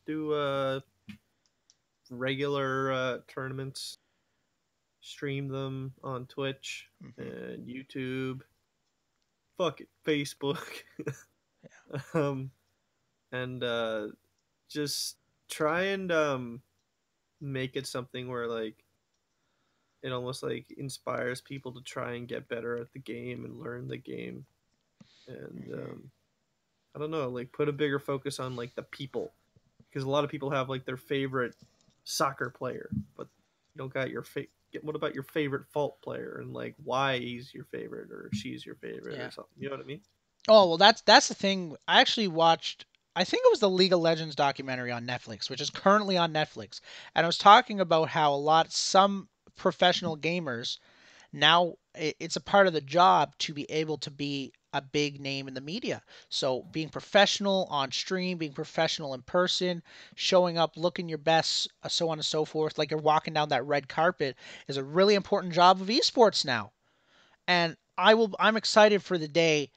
do regular tournaments, stream them on Twitch Hmm. and YouTube. Fuck it, Facebook. Yeah. um, and just try and make it something where like it almost like inspires people to try and get better at the game and learn the game. And Hmm. I don't know, like put a bigger focus on like the people, because a lot of people have like their favorite soccer player, but you don't got your what about your favorite fault player and like why he's your favorite or she's your favorite or Yeah. something. You know what I mean? Oh well, that's the thing. I actually watched. I think it was the League of Legends documentary on Netflix, which is currently on Netflix, and I was talking about how some professional gamers now it's a part of the job to be able to be a big name in the media. So being professional on stream, being professional in person, showing up, looking your best, so on and so forth, like you're walking down that red carpet, is a really important job of esports now. And I'm excited for the day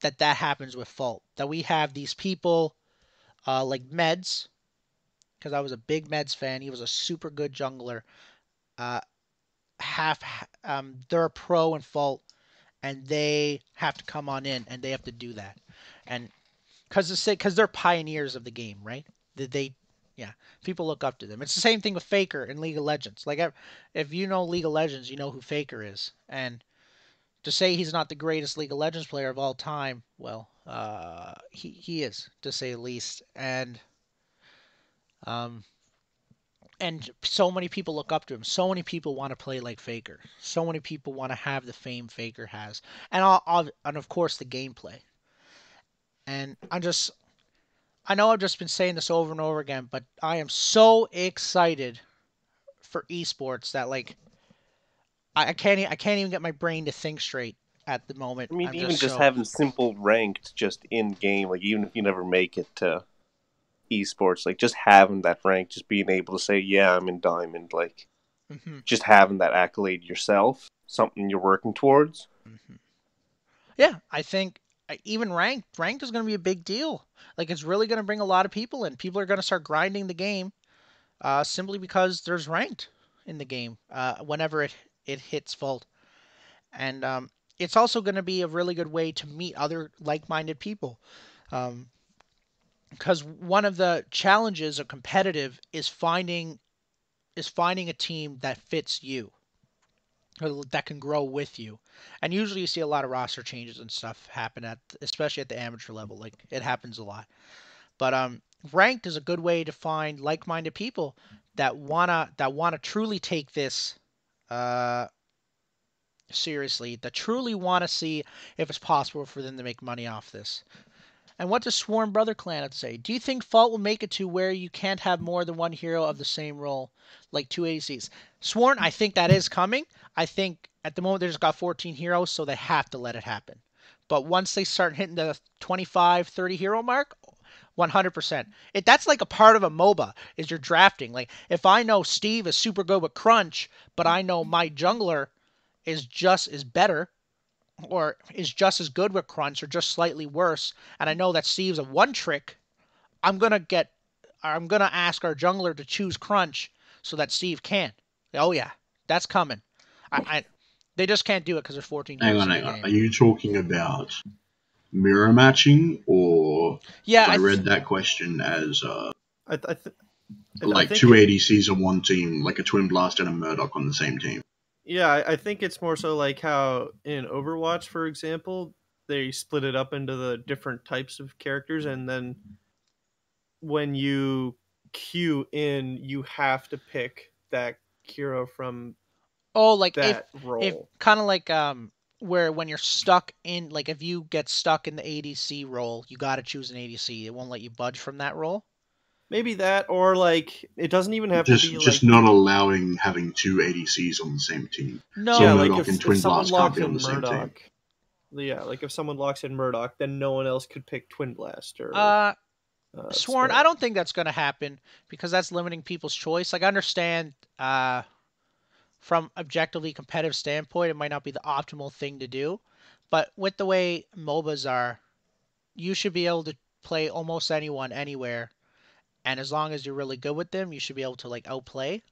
that happens with Fault. That we have these people like Meds, because I was a big Meds fan. He was a super good jungler. Uh, half they're a pro in Fault, and they have to come on in and they have to do that, and because they're pioneers of the game, right? They yeah, people look up to them. It's the same thing with Faker in League of Legends. Like if you know League of Legends, you know who Faker is, and to say he's not the greatest League of Legends player of all time, well, he is, to say the least, um and so many people look up to him. So many people want to play like Faker. So many people want to have the fame Faker has, and of course the gameplay. And I know I've just been saying this over and over again, but I am so excited for esports that like I can't even get my brain to think straight at the moment. I mean, I'm just even just so having simple ranked just in game, like even if you never make it to esports, like just having that rank, just being able to say, yeah, I'm in diamond, like hmm just having that accolade yourself, something you're working towards. hmm yeah. I think even ranked is going to be a big deal. Like it's really going to bring a lot of people in. People are going to start grinding the game simply because there's ranked in the game whenever it hits vault, and it's also going to be a really good way to meet other like-minded people. Um, because one of the challenges of competitive is finding a team that fits you or that can grow with you. And usually you see a lot of roster changes and stuff happen at especially at the amateur level. Like it happens a lot. But ranked is a good way to find like-minded people that wanna truly take this uh seriously, that truly want to see if it's possible for them to make money off this. And what does Swarm Brother Clan have to say? Do you think Fault will make it to where you can't have more than one hero of the same role, like two ADCs? Sworn, I think that is coming. I think at the moment they just got 14 heroes, so they have to let it happen. But once they start hitting the 25, 30 hero mark, 100%. That's like a part of a MOBA is your drafting. Like if I know Steve is super good with Crunch, but I know my jungler is better or is just as good with Crunch or just slightly worse, and I know that Steve's a one trick, I'm gonna get I'm gonna ask our jungler to choose Crunch so that Steve can. Oh yeah, that's coming. I they just can't do it because there's 14 Hang heroes on, in the hang on. game. Are you talking about mirror matching, or Yeah, because I read that question as I th- I, th- I like think two it. ADCs on one team, like a Twin Blast and a Murdoch on the same team? Yeah, I think it's more so like how in Overwatch, for example, they split it up into the different types of characters, and then when you queue in, you have to pick that hero from oh, like that if role. kind of like where when you're stuck in like if you get stuck in the ADC role, you got to choose an ADC. It won't let you budge from that role. Maybe that, or like it doesn't even have to be Just like not allowing having two ADCs on the same team. So yeah, No, like Murdoch and if Twin someone Blast can't locks be on in the same team. Murdoch, yeah, like if someone locks in Murdoch, then no one else could pick Twin Blast or uh, Sworn, I Sparrow. don't think that's going to happen because that's limiting people's choice. Like I understand, from objectively competitive standpoint, it might not be the optimal thing to do, but with the way MOBAs are, you should be able to play almost anyone anywhere and as long as you're really good with them, you should be able to like outplay.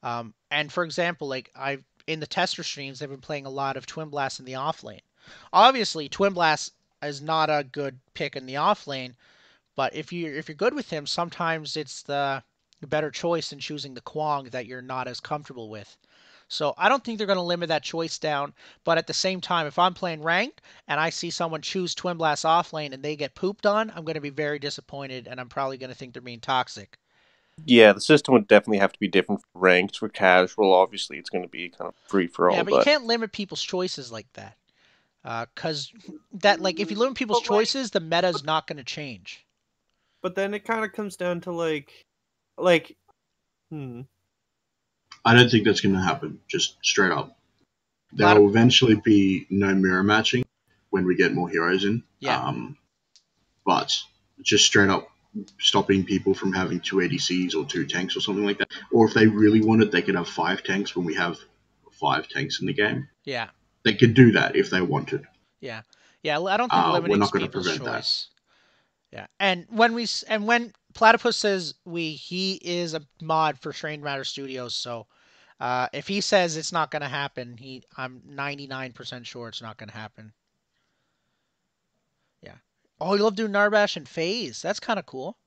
And for example, like I've in the tester streams, they've been playing a lot of Twin Blast in the off lane. Obviously, Twin Blast is not a good pick in the off lane, but if you're good with him, sometimes it's the better choice in choosing the Kwong that you're not as comfortable with. So I don't think they're going to limit that choice down. But at the same time, if I'm playing ranked and I see someone choose Twin Blast off lane and they get pooped on, I'm going to be very disappointed and I'm probably going to think they're being toxic. Yeah, the system would definitely have to be different for ranked. For casual, obviously, it's going to be kind of free for Yeah, all. but you But can't limit people's choices like that. Because that, like, if you limit people's But like, choices, the meta is but, not going to change. but then it kind of comes down to like, I don't think that's going to happen. Just straight up, there Platyp- will eventually be no mirror matching when we get more heroes in. yeah, But just straight up stopping people from having two ADCs or two tanks or something like that. Or if they really wanted, they could have five tanks when we have five tanks in the game. yeah, They could do that if they wanted. yeah, yeah. I don't think We're limiting not going to people's prevent that. choice. Yeah, and when Platypus says he is a mod for Strange Matter Studios, so if he says it's not going to happen, I'm 99% sure it's not going to happen. Yeah. Oh, you love doing Narbash and Phase. That's kind of cool.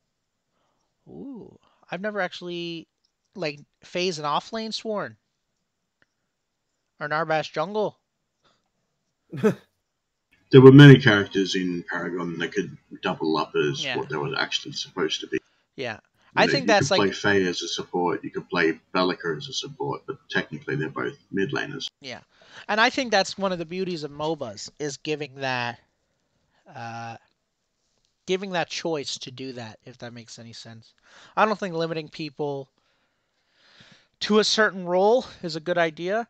Ooh, I've never actually like Phase and Offlane Sworn or Narbash Jungle. There were many characters in Paragon that could double up as Yeah, what they were actually supposed to be. yeah. You I know, think you that's could play like Faye as a support, you could play Bellica as a support, but technically they're both mid laners. yeah, and I think that's one of the beauties of MOBAs is uh, giving that choice to do that. If that makes any sense, I don't think limiting people to a certain role is a good idea.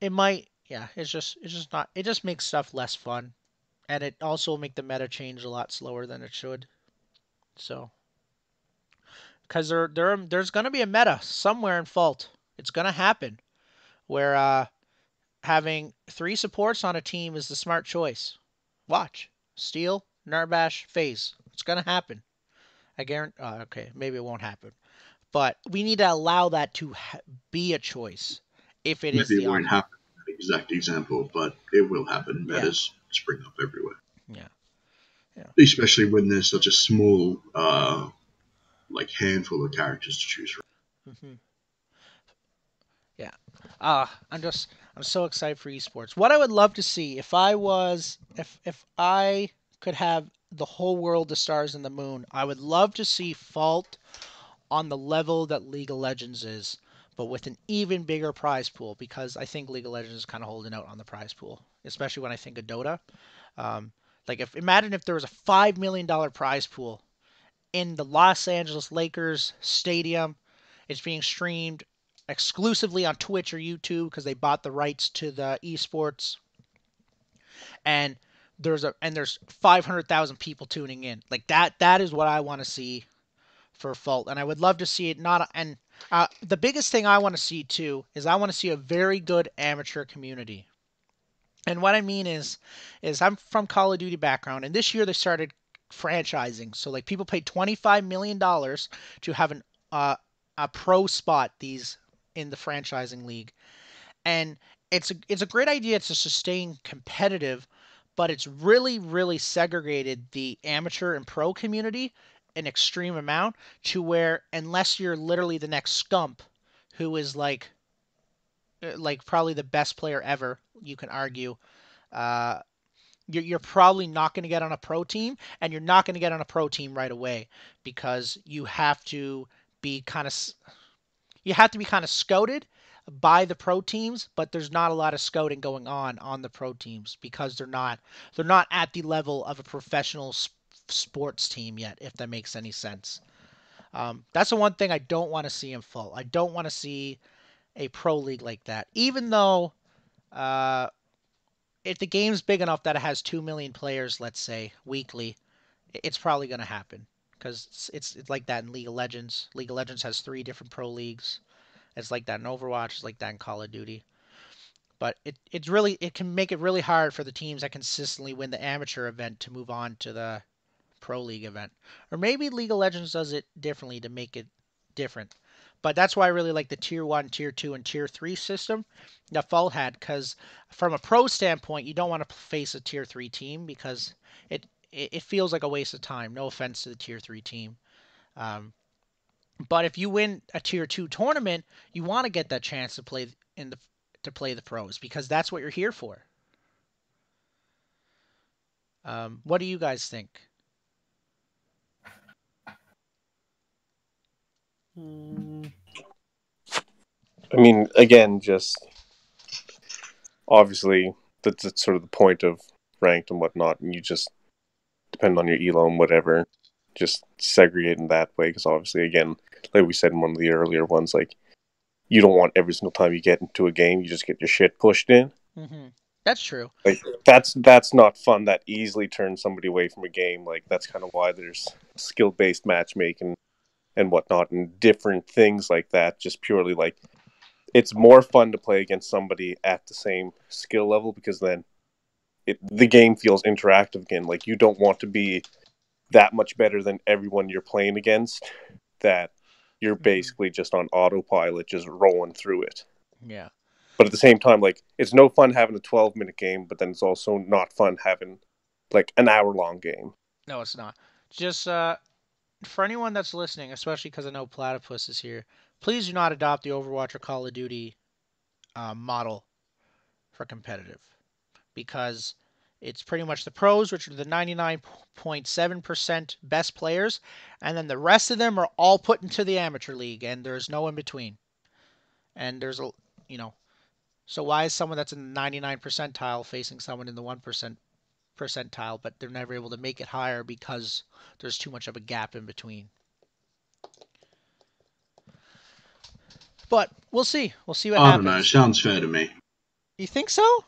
It might, yeah. It's just not. It just makes stuff less fun, and it also will make the meta change a lot slower than it should. So, because there's gonna be a meta somewhere in Fault. It's gonna happen where having three supports on a team is the smart choice. Watch. Steel, Narbash, Phase. It's gonna happen. I guarantee. Okay, maybe it won't happen, but we need to allow that to be a choice if it is Maybe the it won't option. happen in that exact example, but it will happen. Yeah, Metas spring up everywhere. yeah, yeah. Especially when there's such a small like handful of characters to choose from. hmm Yeah. I'm so excited for esports. What I would love to see if I could have the whole world, the stars and the moon, I would love to see Fault on the level that League of Legends is, but with an even bigger prize pool because I think League of Legends is kind of holding out on the prize pool, especially when I think of Dota. Um, like if imagine if there was a $5 million prize pool in the Los Angeles Lakers stadium. It's being streamed exclusively on Twitch or YouTube because they bought the rights to the esports, and there's 500,000 people tuning in. Like that is what I want to see for Fault, and I would love to see it not and the biggest thing I want to see too is I want to see a very good amateur community. And what I mean is I'm from Call of Duty background, and this year they started franchising. So like people paid $25 million to have uh, a pro spot these in the franchising league, and it's a great idea to sustain competitive, but it's really segregated the amateur and pro community an extreme amount to where unless you're literally the next Scump, who is like probably the best player ever, you can argue. Uh, you're probably not going to get on a pro team, and you're not going to get on a pro team right away because be kind of you have to be kind of scouted by the pro teams, but there's not a lot of scouting going on the pro teams because they're not at the level of a professional sports team yet, if that makes any sense. That's the one thing I don't want to see in full. I don't want to see a pro league like that, even though uh, if the game's big enough that it has 2 million players, let's say, weekly, it's probably going to happen because it's like that in League of Legends. League of Legends has 3 different pro leagues. It's like that in Overwatch. It's like that in Call of Duty. But it can make it really hard for the teams that consistently win the amateur event to move on to the Pro League event. Or maybe League of Legends does it differently to make it different. But that's why I really like the Tier 1, Tier 2, and Tier 3 system that Fault had, because from a pro standpoint, you don't want to face a Tier 3 team because it feels like a waste of time. No offense to the Tier 3 team. Um, but if you win a Tier 2 tournament, you want to get that chance to play the pros because that's what you're here for. What do you guys think? Mm, I mean, again, just obviously that's sort of the point of ranked and whatnot, and you just depend on your elo and whatever, just segregate in that way. Because obviously, again, like we said in one of the earlier ones, like you don't want every single time you get into a game, you just get your shit pushed in. Mm-hmm. That's true. Like that's not fun. That easily turns somebody away from a game. Like that's kind of why there's skill based matchmaking and whatnot, and different things like that. Just purely like it's more fun to play against somebody at the same skill level because then the game feels interactive again. Like you don't want to be that much better than everyone you're playing against. That you're basically just on autopilot, just rolling through it. Yeah. But at the same time, like it's no fun having a 12-minute game, but then it's also not fun having like an hour-long game. No, it's not. Just for anyone that's listening, especially because I know Platypus is here, please do not adopt the Overwatch or Call of Duty model for competitive because it's pretty much the pros, which are the 99.7% best players, and then the rest of them are all put into the amateur league, and there's no in between. And there's a, you know, so why is someone that's in the 99 percentile facing someone in the 1% percentile, but they're never able to make it higher because there's too much of a gap in between? But we'll see. We'll see what I don't know. happens. Sounds fair to me. You think so?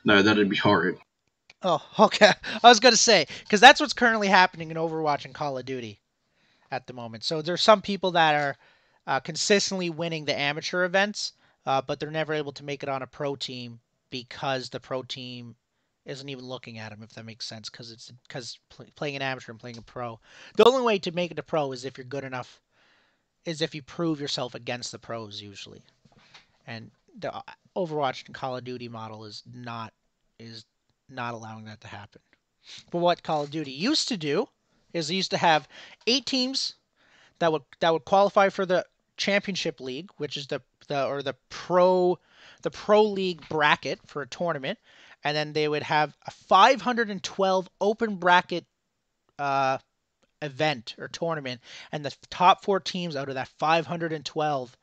No, that'd be horrid. Oh, okay. I was gonna say because that's what's currently happening in Overwatch and Call of Duty at the moment. So there's some people that are consistently winning the amateur events, but they're never able to make it on a pro team because the pro team isn't even looking at them. If that makes sense, because playing an amateur and playing a pro, the only way to make it a pro is if you're good enough, is if you prove yourself against the pros usually. And the Overwatch and Call of Duty model is not allowing that to happen. But what Call of Duty used to do is they used to have 8 teams that would qualify for the championship league, which is the pro league bracket for a tournament, and then they would have a 512 open bracket uh, event or tournament, and the top 4 teams out of that 512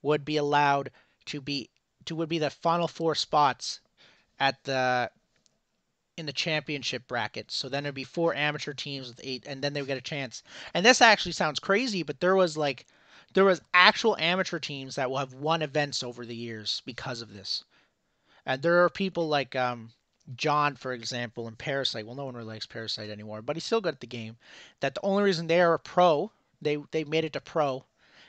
would be allowed to be would be the final 4 spots at the in the championship bracket. So then there'd be 4 amateur teams with 8, and then they would get a chance. And this actually sounds crazy, but there was actual amateur teams that will have won events over the years because of this. And there are people like John, for example, in Parasite. Well, no one really likes Parasite anymore, but he's still good at the game. That the only reason they are a pro, they made it to pro,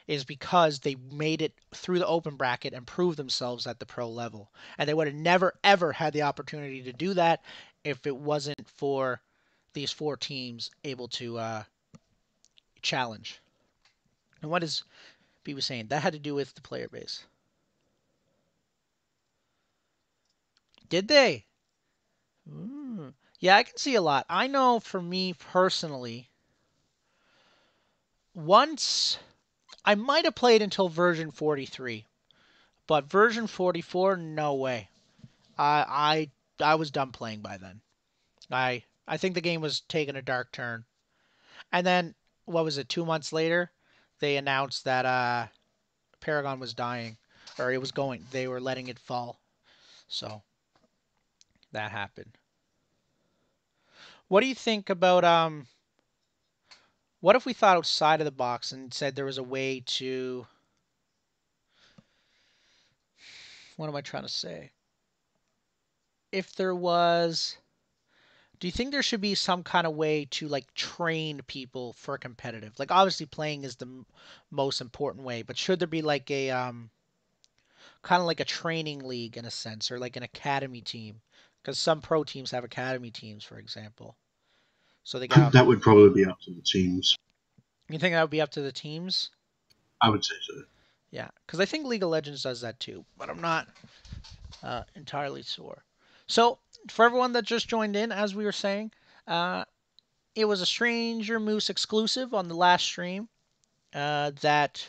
is because they made it through the open bracket and proved themselves at the pro level. And they would have never, ever had the opportunity to do that if it wasn't for these 4 teams able to challenge. And what is B was saying? That had to do with the player base. Did they? Yeah, I can see a lot. I know for me personally, once I might have played until version 43, but version 44, no way. I was done playing by then. I think the game was taking a dark turn. And then what was it? 2 months later, they announced that Paragon was dying, or it was going. They were letting it fall. So that happened. What do you think about what if we thought outside of the box and said there was a way to, what am I trying to say? If there was, do you think there should be some kind of way to like train people for competitive? Like obviously playing is the most important way, but should there be like a kind of like a training league in a sense, or like an academy team Because some pro teams have academy teams, for example. So they got. That would probably be up to the teams. You think that would be up to the teams? I would say so. Yeah, because I think League of Legends does that too, but I'm not entirely sure. So for everyone that just joined in, as we were saying, it was a Stranger Moose exclusive on the last stream. That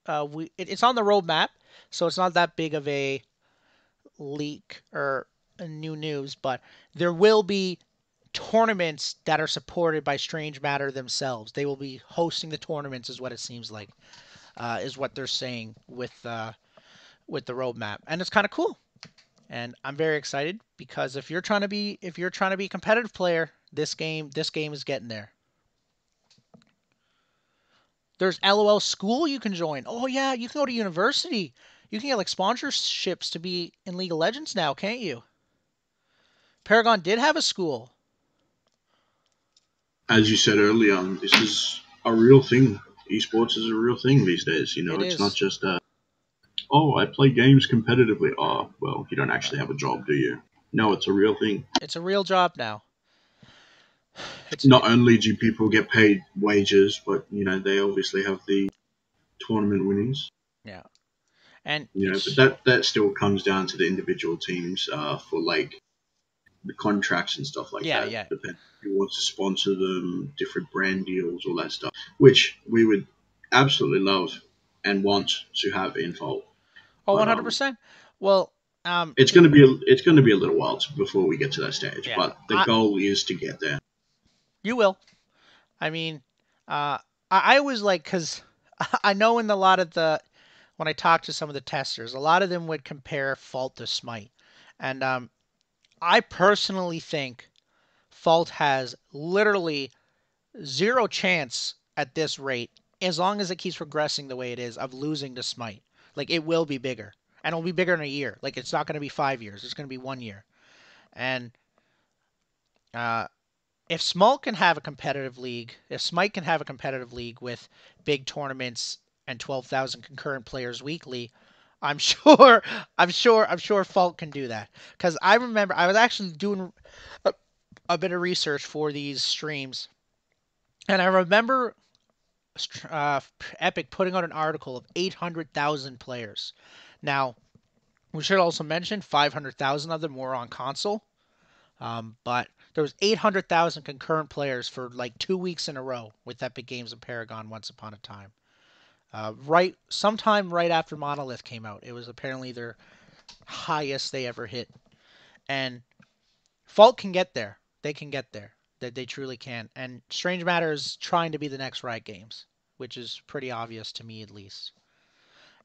it's on the roadmap, so it's not that big of a leak or a new news, but there will be tournaments that are supported by Strange Matter themselves. They will be hosting the tournaments, is what it seems like, is what they're saying with the roadmap, and it's kind of cool. And I'm very excited because if you're trying to be a competitive player, this game is getting there. There's LOL School you can join. Oh yeah, you can go to university. You can get like sponsorships to be in League of Legends now, can't you? Paragon did have a school. As you said earlier, this is a real thing. Esports is a real thing these days. It's not just I play games competitively. Oh, well, you don't actually have a job, do you? No, it's a real thing. It's a real job now. Not only do people get paid wages, but they obviously have the tournament winnings. Yeah, and but that still comes down to the individual teams for like the contracts and stuff like that. Yeah. Depends who wants to sponsor them, different brand deals, all that stuff, which we would absolutely love and want to have in Fault. Oh, 100%. Well, it's going to be a little while before we get to that stage, yeah, but the goal is to get there. You will. I mean, I always like, because I know in a lot of when I talk to some of the testers, a lot of them would compare Fault to Smite, and I personally think Fault has literally zero chance at this rate, as long as it keeps progressing the way it is, of losing to Smite. Like, it will be bigger, and it'll be bigger in a year. Like, it's not going to be 5 years. It's going to be 1 year. And if Smite can have a competitive league with big tournaments and 12,000 concurrent players weekly, I'm sure Fault can do that. Because I remember I was actually doing a bit of research for these streams, and I remember Epic putting out an article of 800,000 players. Now, we should also mention 500,000 of them were on console, but there was 800,000 concurrent players for like 2 weeks in a row with Epic Games and Paragon once upon a time. Sometime right after Monolith came out. It was apparently their highest they ever hit. And Fault can get there. They can get there. They truly can. And Strange Matter is trying to be the next Riot Games, which is pretty obvious to me at least.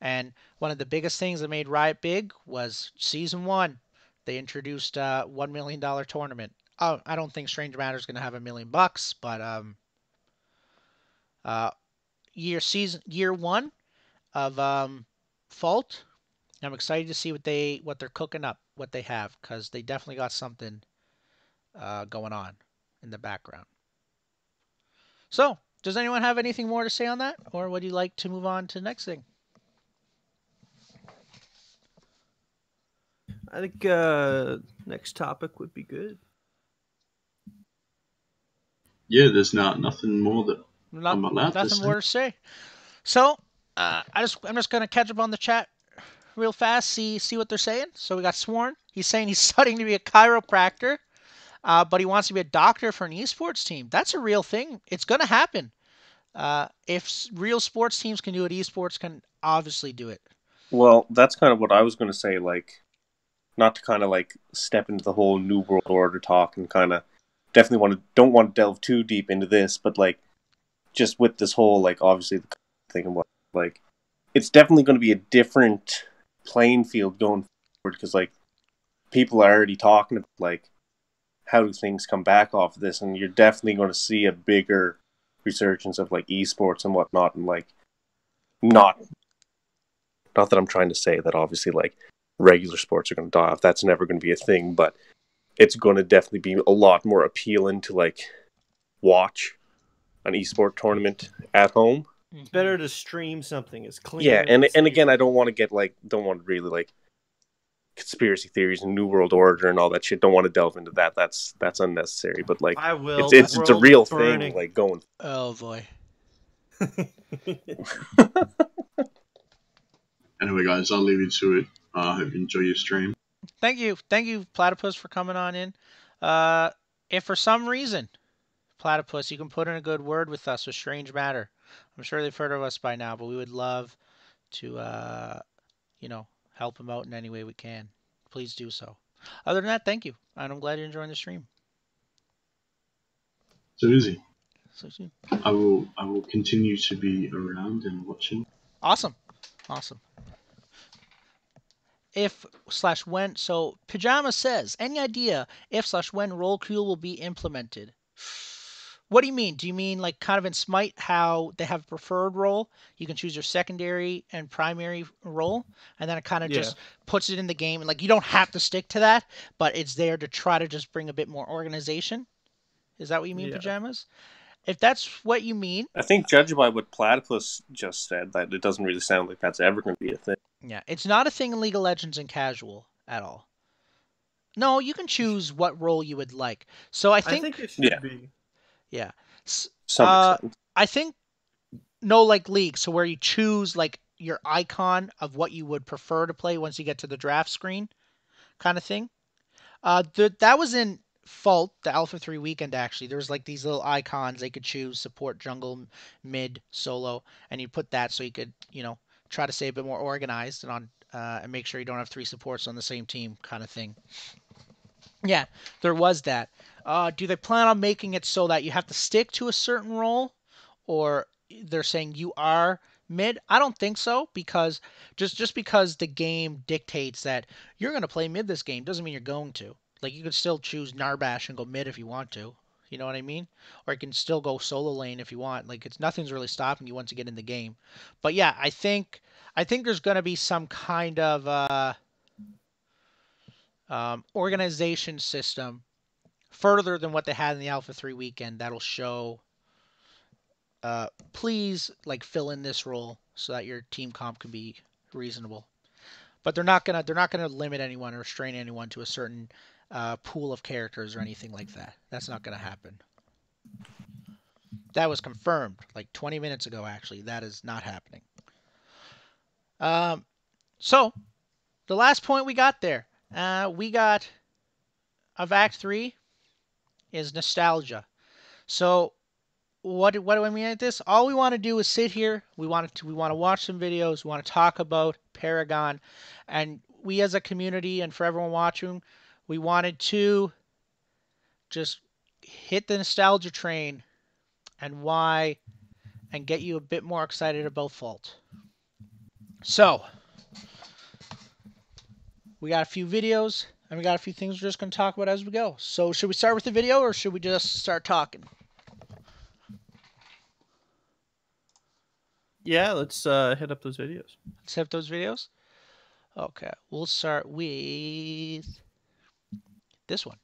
And one of the biggest things that made Riot big was Season 1. They introduced a $1 million tournament. Oh, I don't think Strange Matter is going to have $1 million, but year 1 of Fault, I'm excited to see what they're cooking up, what they have, because they definitely got something going on in the background. So, does anyone have anything more to say on that, or would you like to move on to the next thing? I think next topic would be good. Yeah, there's nothing more that I'm allowed nothing to say. more to say. So, I'm just gonna catch up on the chat real fast, see what they're saying. So we got Sworn. He's saying he's studying to be a chiropractor, but he wants to be a doctor for an esports team. That's a real thing. It's gonna happen. If real sports teams can do it, esports can obviously do it. Well, that's kind of what I was going to say. Like, not to kind of like step into the whole New World Order talk, and kind of definitely don't want to delve too deep into this, but like just with this whole like obviously the thing and what like it's definitely going to be a different playing field going forward, because like people are already talking about like how do things come back off of this, and you're definitely going to see a bigger resurgence of like esports and whatnot, and like not that I'm trying to say that obviously like regular sports are going to die off. That's never going to be a thing, but it's going to definitely be a lot more appealing to like watch an esport tournament at home. It's better to stream something as clean. Yeah, and again, I don't want to really like conspiracy theories and New World Order and all that shit. Don't want to delve into that. That's unnecessary. But like, I will. it's a World real burning. thing. Like going. Oh boy. Anyway, guys, I'll leave you to it. I hope you enjoy your stream. Thank you, Platypus, for coming on in. If for some reason, Platypus, you can put in a good word with us with Strange Matter. I'm sure they've heard of us by now, but we would love to, help them out in any way we can. Please do so. Other than that, thank you, and I'm glad you're enjoying the stream. So easy. So soon. I will continue to be around and watching. Awesome. If/when, so Pajama says, any idea if/when roll queue will be implemented? What do you mean? Do you mean like kind of in Smite how they have a preferred role? You can choose your secondary and primary role, and then it kind of just puts it in the game. And like you don't have to stick to that, but it's there to try to just bring a bit more organization. Is that what you mean, Pajamas? If that's what you mean, I think judging by what Platypus just said, that it doesn't really sound like that's ever going to be a thing. Yeah, it's not a thing in League of Legends and casual at all. No, you can choose what role you would like. So I think it should be. Yeah. Some extent. I think no like League, so where you choose like your icon of what you would prefer to play once you get to the draft screen kind of thing. That was in Fault, the Alpha 3 weekend actually. There was like these little icons they could choose, support, jungle, mid, solo, and you put that so you could, try to stay a bit more organized and make sure you don't have 3 supports on the same team kind of thing. Yeah, there was that. Do they plan on making it so that you have to stick to a certain role, or they're saying you are mid? I don't think so, because just because the game dictates that you're going to play mid this game doesn't mean you're going to. Like you could still choose Narbash and go mid if you want to. You know what I mean? Or you can still go solo lane if you want. Like nothing's really stopping you once you get in the game. But yeah, I think there's going to be some kind of organization system further than what they had in the Alpha 3 weekend that'll show please like fill in this role so that your team comp can be reasonable. But they're not gonna limit anyone or restrain anyone to a certain pool of characters or anything like that. That's not gonna happen. That was confirmed like 20 minutes ago actually. That is not happening. So the last point we got there, we got of Act 3 is nostalgia. So what do I mean by this? All we want to do is sit here. We want to watch some videos. We want to talk about Paragon, and we as a community and for everyone watching, we wanted to just hit the nostalgia train and why, and get you a bit more excited about Fault. So we got a few videos and we got a few things we're just going to talk about as we go. So should we start with the video or should we just start talking? Yeah, let's hit up those videos. Let's hit up those videos. Okay, we'll start with this one.